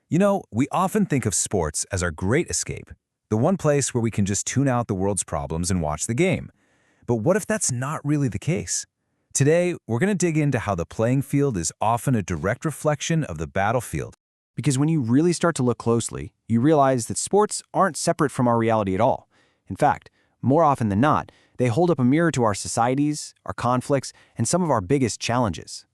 You know, we often think of sports as our great escape, the one place where we can just tune out the world's problems and watch the game. But what if that's not really the case? Today, we're going to dig into how the playing field is often a direct reflection of the battlefield. Because when you really start to look closely, you realize that sports aren't separate from our reality at all. In fact, more often than not, they hold up a mirror to our societies, our conflicts, and some of our biggest challenges.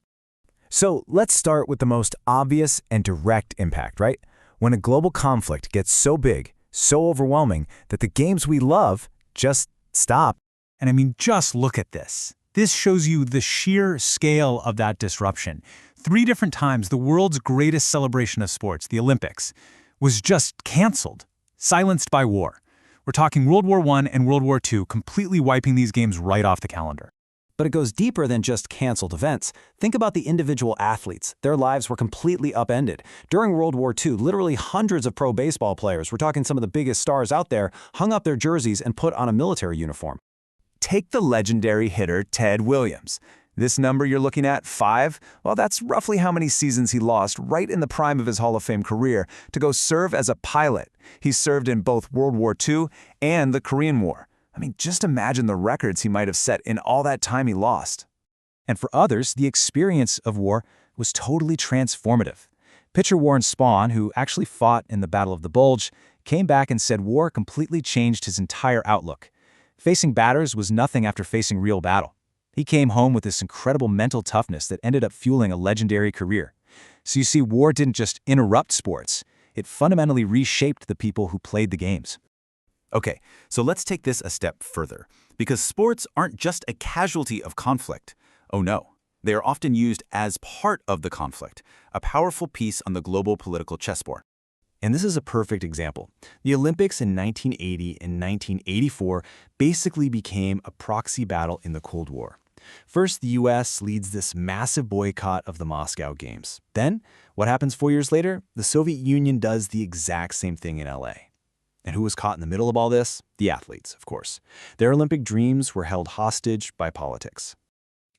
So let's start with the most obvious and direct impact, right? When a global conflict gets so big, so overwhelming, that the games we love just stop. And I mean, just look at this. This shows you the sheer scale of that disruption. 3 different times, the world's greatest celebration of sports, the Olympics, was just canceled, silenced by war. We're talking World War I and World War II, completely wiping these games right off the calendar. But it goes deeper than just canceled events. Think about the individual athletes. Their lives were completely upended. During World War II, literally hundreds of pro baseball players, we're talking some of the biggest stars out there, hung up their jerseys and put on a military uniform. Take the legendary hitter Ted Williams. This number you're looking at, 5, well, that's roughly how many seasons he lost right in the prime of his Hall of Fame career to go serve as a pilot. He served in both World War II and the Korean War. I mean, just imagine the records he might have set in all that time he lost. And for others, the experience of war was totally transformative. Pitcher Warren Spahn, who actually fought in the Battle of the Bulge, came back and said war completely changed his entire outlook. Facing batters was nothing after facing real battle. He came home with this incredible mental toughness that ended up fueling a legendary career. So you see, war didn't just interrupt sports, it fundamentally reshaped the people who played the games. Okay, so let's take this a step further, because sports aren't just a casualty of conflict. Oh no, they are often used as part of the conflict, a powerful piece on the global political chessboard. And this is a perfect example. The Olympics in 1980 and 1984 basically became a proxy battle in the Cold War. First, the US leads this massive boycott of the Moscow Games. Then, what happens 4 years later? The Soviet Union does the exact same thing in LA. And who was caught in the middle of all this? The athletes, of course. Their Olympic dreams were held hostage by politics.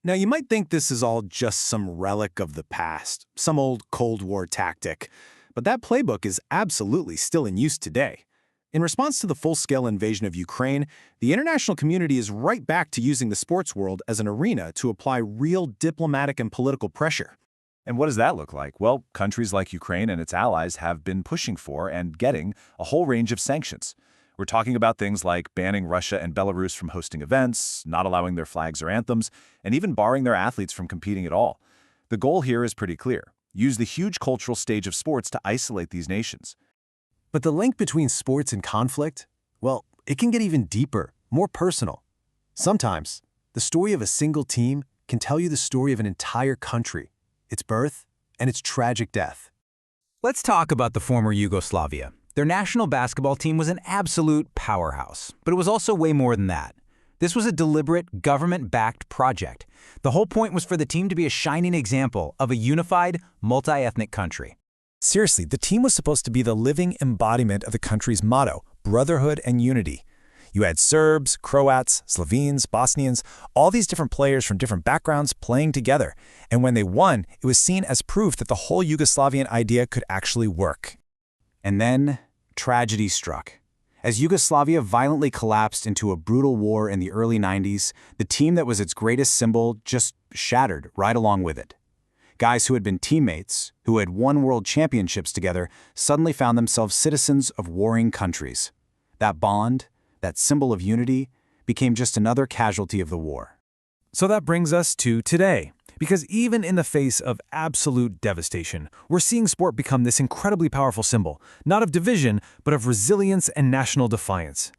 Now, you might think this is all just some relic of the past, some old Cold War tactic, but that playbook is absolutely still in use today. In response to the full-scale invasion of Ukraine, the international community is right back to using the sports world as an arena to apply real diplomatic and political pressure. And what does that look like? Well, countries like Ukraine and its allies have been pushing for and getting a whole range of sanctions. We're talking about things like banning Russia and Belarus from hosting events, not allowing their flags or anthems, and even barring their athletes from competing at all. The goal here is pretty clear. Use the huge cultural stage of sports to isolate these nations. But the link between sports and conflict, well, it can get even deeper, more personal. Sometimes, the story of a single team can tell you the story of an entire country, its birth, and its tragic death. Let's talk about the former Yugoslavia. Their national basketball team was an absolute powerhouse, but it was also way more than that. This was a deliberate, government-backed project. The whole point was for the team to be a shining example of a unified, multi-ethnic country. Seriously, the team was supposed to be the living embodiment of the country's motto, brotherhood and unity. You had Serbs, Croats, Slovenes, Bosnians, all these different players from different backgrounds playing together. And when they won, it was seen as proof that the whole Yugoslavian idea could actually work. And then, tragedy struck. As Yugoslavia violently collapsed into a brutal war in the early 90s, the team that was its greatest symbol just shattered right along with it. Guys who had been teammates, who had won world championships together, suddenly found themselves citizens of warring countries. That bond, that symbol of unity, became just another casualty of the war. So that brings us to today. Because even in the face of absolute devastation, we're seeing sport become this incredibly powerful symbol, not of division, but of resilience and national defiance.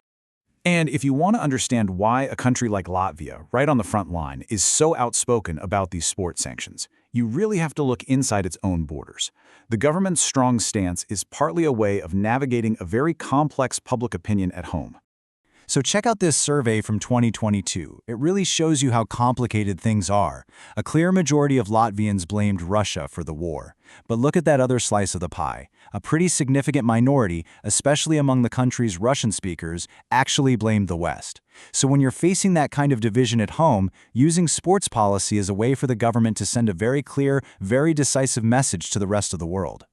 And if you want to understand why a country like Latvia, right on the front line, is so outspoken about these sport sanctions, you really have to look inside its own borders. The government's strong stance is partly a way of navigating a very complex public opinion at home. So check out this survey from 2022. It really shows you how complicated things are. A clear majority of Latvians blamed Russia for the war. But look at that other slice of the pie. A pretty significant minority, especially among the country's Russian speakers, actually blamed the West. So when you're facing that kind of division at home, using sports policy is a way for the government to send a very clear, very decisive message to the rest of the world.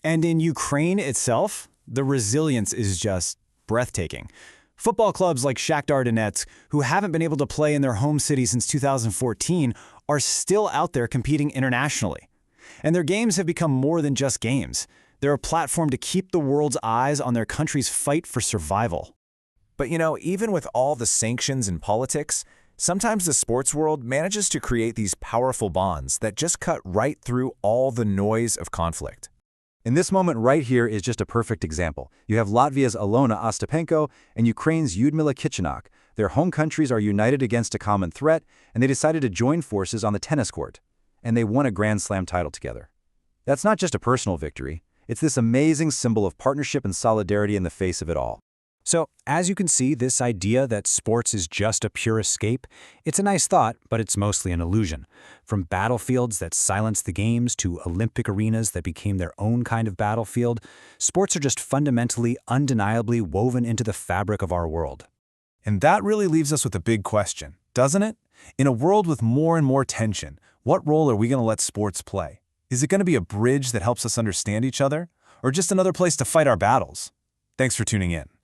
And in Ukraine itself, the resilience is just breathtaking. Football clubs like Shakhtar Donetsk, who haven't been able to play in their home city since 2014, are still out there competing internationally. And their games have become more than just games. They're a platform to keep the world's eyes on their country's fight for survival. But even with all the sanctions and politics, sometimes the sports world manages to create these powerful bonds that just cut right through all the noise of conflict. And this moment right here is just a perfect example. You have Latvia's Alona Ostapenko and Ukraine's Lyudmila Kichenok. Their home countries are united against a common threat, and they decided to join forces on the tennis court. And they won a Grand Slam title together. That's not just a personal victory. It's this amazing symbol of partnership and solidarity in the face of it all. So, as you can see, this idea that sports is just a pure escape, it's a nice thought, but it's mostly an illusion. From battlefields that silenced the games to Olympic arenas that became their own kind of battlefield, sports are just fundamentally, undeniably woven into the fabric of our world. And that really leaves us with a big question, doesn't it? In a world with more and more tension, what role are we going to let sports play? Is it going to be a bridge that helps us understand each other? Or just another place to fight our battles? Thanks for tuning in.